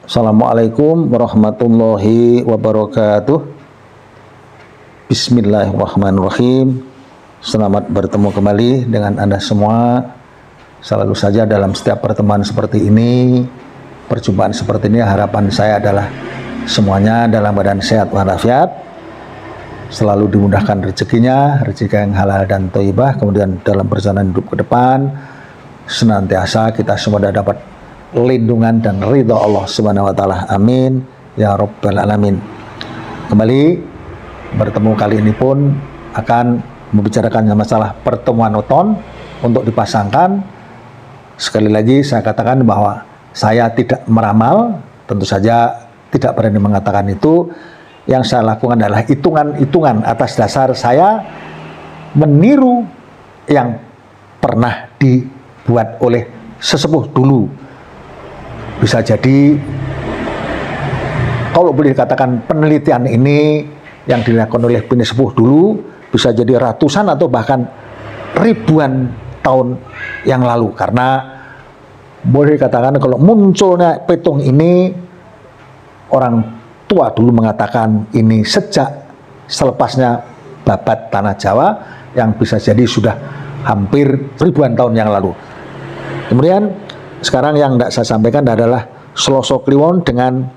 Assalamualaikum warahmatullahi wabarakatuh. Bismillahirrahmanirrahim. Selamat bertemu kembali dengan Anda semua. Selalu saja dalam setiap pertemuan seperti ini, perjumpaan seperti ini, harapan saya adalah semuanya dalam badan sehat walafiat, selalu dimudahkan rezekinya, rezeki yang halal dan thayyibah. Kemudian dalam perjalanan hidup ke depan senantiasa kita semua dapat lindungan dan ridha Allah Subhanahu wa taala. Amin ya rabbal alamin. Kembali bertemu kali ini pun akan membicarakan masalah pertemuan weton untuk dipasangkan. Sekali lagi saya katakan bahwa saya tidak meramal, tentu saja tidak berani mengatakan itu. Yang saya lakukan adalah hitungan-hitungan atas dasar saya meniru yang pernah dibuat oleh sesepuh dulu. Bisa jadi kalau boleh dikatakan penelitian ini yang dilakukan oleh bini sepuh dulu bisa jadi ratusan atau bahkan ribuan tahun yang lalu, karena boleh dikatakan kalau munculnya petung ini, orang tua dulu mengatakan ini sejak selepasnya babat tanah Jawa yang bisa jadi sudah hampir ribuan tahun yang lalu. Kemudian sekarang yang tidak saya sampaikan adalah Selasa Kliwon dengan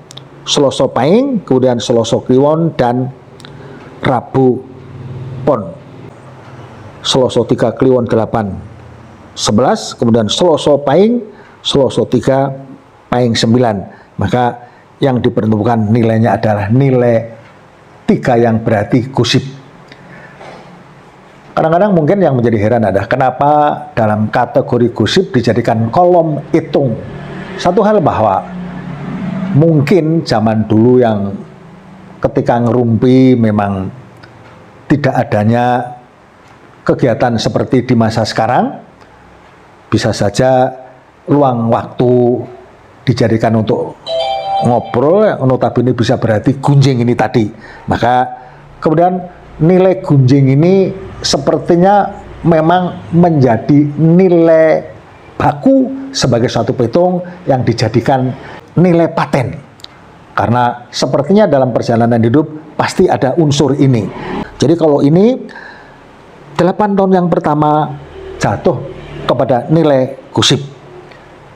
Selasa Pahing, kemudian Selasa Kliwon dan Rabu Pon. Selasa 3 Kliwon 8 11, kemudian Selasa Pahing, Selasa 3 Pahing 9. Maka yang dipertemukan nilainya adalah nilai 3 yang berarti gusip. Kadang-kadang mungkin yang menjadi heran adalah kenapa dalam kategori gusip dijadikan kolom hitung. Satu hal bahwa mungkin zaman dulu yang ketika ngerumpi memang tidak adanya kegiatan seperti di masa sekarang, bisa saja luang waktu dijadikan untuk ngobrol, notabene bisa berarti gunjing ini tadi. Maka kemudian nilai gunjing ini sepertinya memang menjadi nilai baku sebagai suatu petung yang dijadikan nilai paten, karena sepertinya dalam perjalanan hidup pasti ada unsur ini. Jadi kalau ini 8 tahun yang pertama jatuh kepada nilai gusip,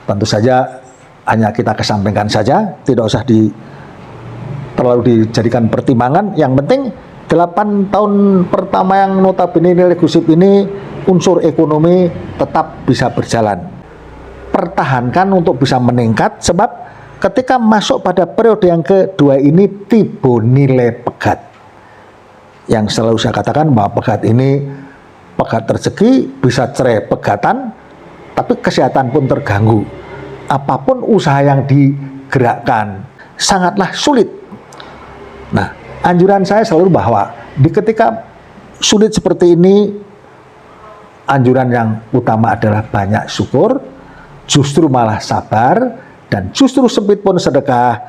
tentu saja hanya kita kesampingkan saja, tidak usah terlalu dijadikan pertimbangan. Yang penting 8 tahun pertama yang notabene nilai gusip ini unsur ekonomi tetap bisa berjalan. Pertahankan untuk bisa meningkat, sebab ketika masuk pada periode yang kedua ini tiba nilai pegat. Yang selalu saya katakan bahwa pegat ini pegat rezeki, bisa cerai pegatan, tapi kesehatan pun terganggu. Apapun usaha yang digerakkan sangatlah sulit. Nah, anjuran saya selalu bahwa di ketika sulit seperti ini, anjuran yang utama adalah banyak syukur, justru malah sabar, dan justru sempit pun sedekah.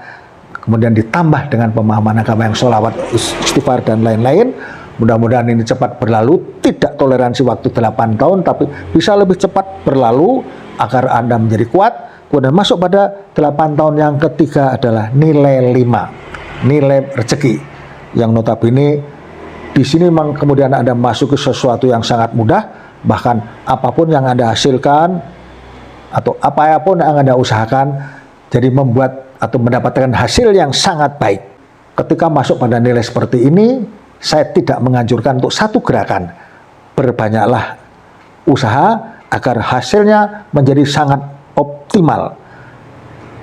Kemudian ditambah dengan pemahaman agama yang sholawat, istighfar, dan lain-lain. Mudah-mudahan ini cepat berlalu, tidak toleransi waktu 8 tahun, tapi bisa lebih cepat berlalu agar Anda menjadi kuat. Kemudian masuk pada 8 tahun yang ketiga adalah nilai 5, nilai rezeki. Yang notabene di sini memang kemudian Anda masuk ke sesuatu yang sangat mudah, bahkan apapun yang Anda hasilkan atau apapun yang Anda usahakan jadi membuat atau mendapatkan hasil yang sangat baik. Ketika masuk pada nilai seperti ini, saya tidak menganjurkan untuk satu gerakan. Berbanyaklah usaha agar hasilnya menjadi sangat optimal.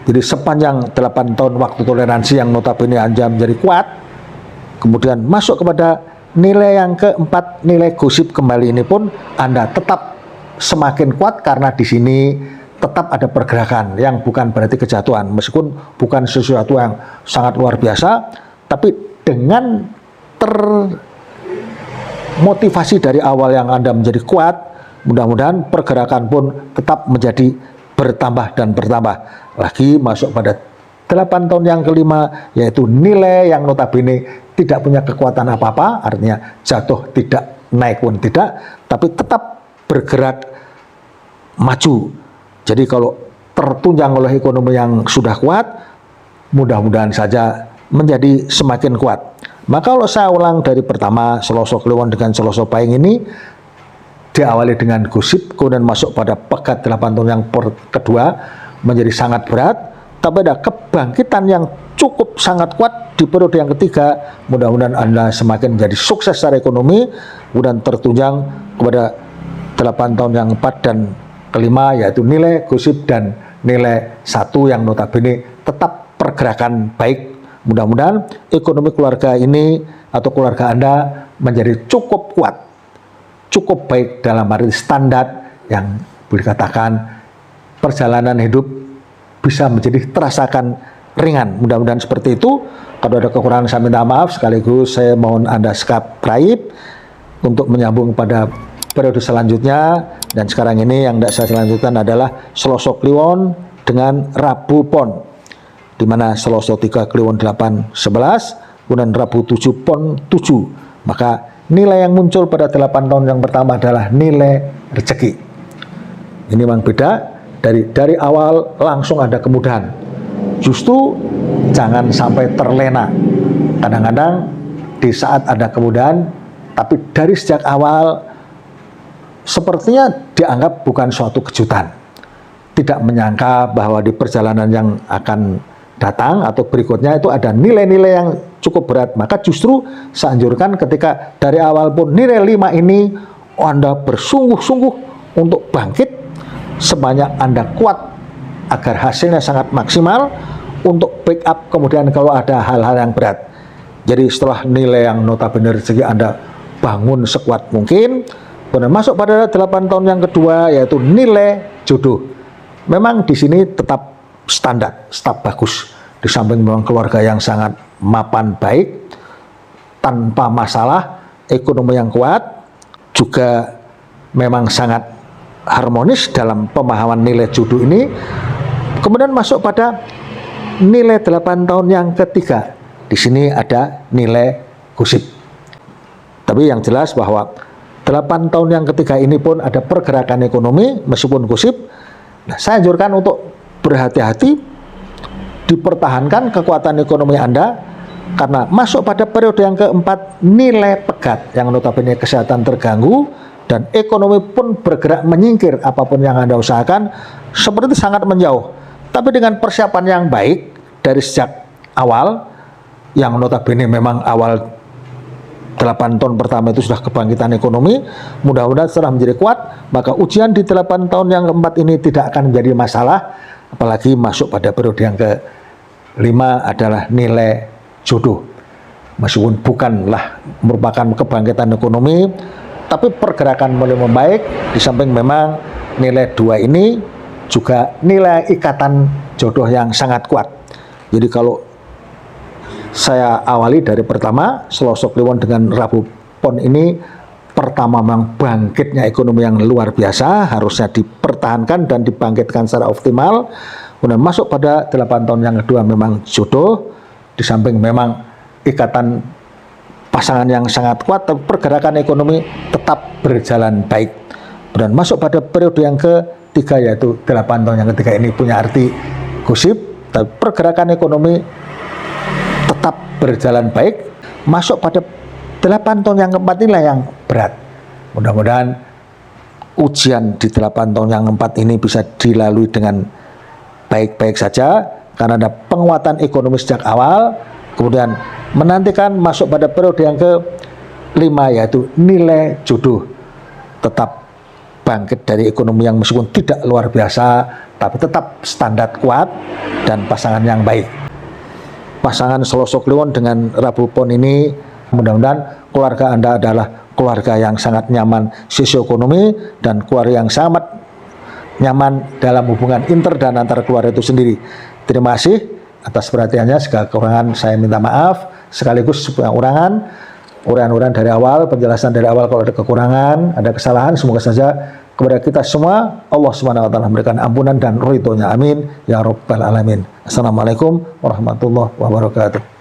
Jadi sepanjang 8 tahun waktu toleransi yang notabene Anda menjadi kuat, kemudian masuk kepada nilai yang keempat, nilai gosip kembali ini pun Anda tetap semakin kuat, karena di sini tetap ada pergerakan yang bukan berarti kejatuhan, meskipun bukan sesuatu yang sangat luar biasa, tapi dengan termotivasi dari awal yang Anda menjadi kuat, mudah-mudahan pergerakan pun tetap menjadi bertambah dan bertambah. Lagi masuk pada 8 tahun yang kelima, yaitu nilai yang notabene tidak punya kekuatan apa-apa, artinya jatuh tidak, naik pun tidak, tapi tetap bergerak maju. Jadi kalau tertunjang oleh ekonomi yang sudah kuat, mudah-mudahan saja menjadi semakin kuat. Maka kalau saya ulang dari pertama, Selasa Kliwon dengan Selasa Pahing ini diawali dengan gosip, kemudian masuk pada pegat 8 tahun yang kedua menjadi sangat berat, tapi ada kebangkitan yang cukup sangat kuat di periode yang ketiga. Mudah-mudahan Anda semakin menjadi sukses secara ekonomi, kemudian tertunjang kepada 8 tahun yang keempat dan kelima, yaitu nilai gosip dan nilai 1 yang notabene tetap pergerakan baik. Mudah-mudahan ekonomi keluarga ini atau keluarga Anda menjadi cukup kuat, cukup baik dalam arti standar yang boleh dikatakan perjalanan hidup bisa menjadi terasakan ringan. Mudah-mudahan seperti itu. Kalau ada kekurangan saya minta maaf, sekaligus saya mohon Anda subscribe untuk menyambung pada periode selanjutnya. Dan sekarang ini yang tidak saya selanjutkan adalah Selasa Kliwon dengan Rabu Pon, di mana Selasa 3 Kliwon 8 11, kemudian Rabu 7 Pon 7. Maka nilai yang muncul pada 8 tahun yang pertama adalah nilai rezeki. Ini memang beda, dari awal langsung ada kemudahan. Justru jangan sampai terlena. Kadang-kadang di saat ada kemudahan, tapi dari sejak awal sepertinya dianggap bukan suatu kejutan. Tidak menyangka bahwa di perjalanan yang akan datang atau berikutnya itu ada nilai-nilai yang cukup berat. Maka justru saya anjurkan ketika dari awal pun nilai 5 ini Anda bersungguh-sungguh untuk bangkit sebanyak Anda kuat agar hasilnya sangat maksimal untuk backup kemudian kalau ada hal-hal yang berat. Jadi setelah nilai yang notabene rezeki Anda bangun sekuat mungkin, kemudian masuk pada 8 tahun yang kedua yaitu nilai jodoh. Memang di sini tetap standar, tetap bagus. Di samping memang keluarga yang sangat mapan baik, tanpa masalah, ekonomi yang kuat, juga memang sangat harmonis dalam pemahaman nilai jodoh ini. Kemudian masuk pada nilai 8 tahun yang ketiga. Di sini ada nilai gosip. Tapi yang jelas bahwa 8 tahun yang ketiga ini pun ada pergerakan ekonomi meskipun gosip. Nah, saya anjurkan untuk berhati-hati, dipertahankan kekuatan ekonomi Anda, karena masuk pada periode yang keempat nilai pegat yang notabene kesehatan terganggu dan ekonomi pun bergerak menyingkir. Apapun yang Anda usahakan seperti sangat menjauh. Tapi dengan persiapan yang baik dari sejak awal, yang notabene memang awal 8 tahun pertama itu sudah kebangkitan ekonomi, mudah-mudahan setelah menjadi kuat, maka ujian di 8 tahun yang keempat ini tidak akan menjadi masalah. Apalagi masuk pada periode yang kelima adalah nilai jodoh. Meskipun bukanlah merupakan kebangkitan ekonomi, tapi pergerakan mulai membaik. Di samping memang nilai 2 ini juga nilai ikatan jodoh yang sangat kuat. Jadi kalau saya awali dari pertama, Selasa Kliwon dengan Rabu Pon ini, pertama memang bangkitnya ekonomi yang luar biasa, harusnya dipertahankan dan dibangkitkan secara optimal. Kemudian masuk pada 8 tahun yang kedua memang jodoh, di samping memang ikatan pasangan yang sangat kuat, tapi pergerakan ekonomi tetap berjalan baik. Dan masuk pada periode yang ketiga yaitu 8 tahun yang ketiga ini punya arti gosip, tapi pergerakan ekonomi tetap berjalan baik. Masuk pada 8 tahun yang keempat inilah yang berat. Mudah-mudahan ujian di 8 tahun yang keempat ini bisa dilalui dengan baik-baik saja, karena ada penguatan ekonomi sejak awal. Kemudian menantikan masuk pada periode yang kelima yaitu nilai jodoh, tetap bangkit dari ekonomi yang meskipun tidak luar biasa, tapi tetap standar kuat dan pasangan yang baik. Pasangan Selasa Kliwon dengan Rabu Pon ini, mudah-mudahan keluarga Anda adalah keluarga yang sangat nyaman sisi ekonomi dan keluarga yang sangat nyaman dalam hubungan inter dan antar keluarga itu sendiri. Terima kasih atas perhatiannya. Segala kekurangan saya minta maaf, sekaligus pengurangan uraian-uraian dari awal, penjelasan dari awal kalau ada kekurangan, ada kesalahan, semoga saja kepada kita semua Allah Subhanahu wa taala memberikan ampunan dan ridhonya. Amin ya rabbal alamin. Assalamualaikum warahmatullahi wabarakatuh.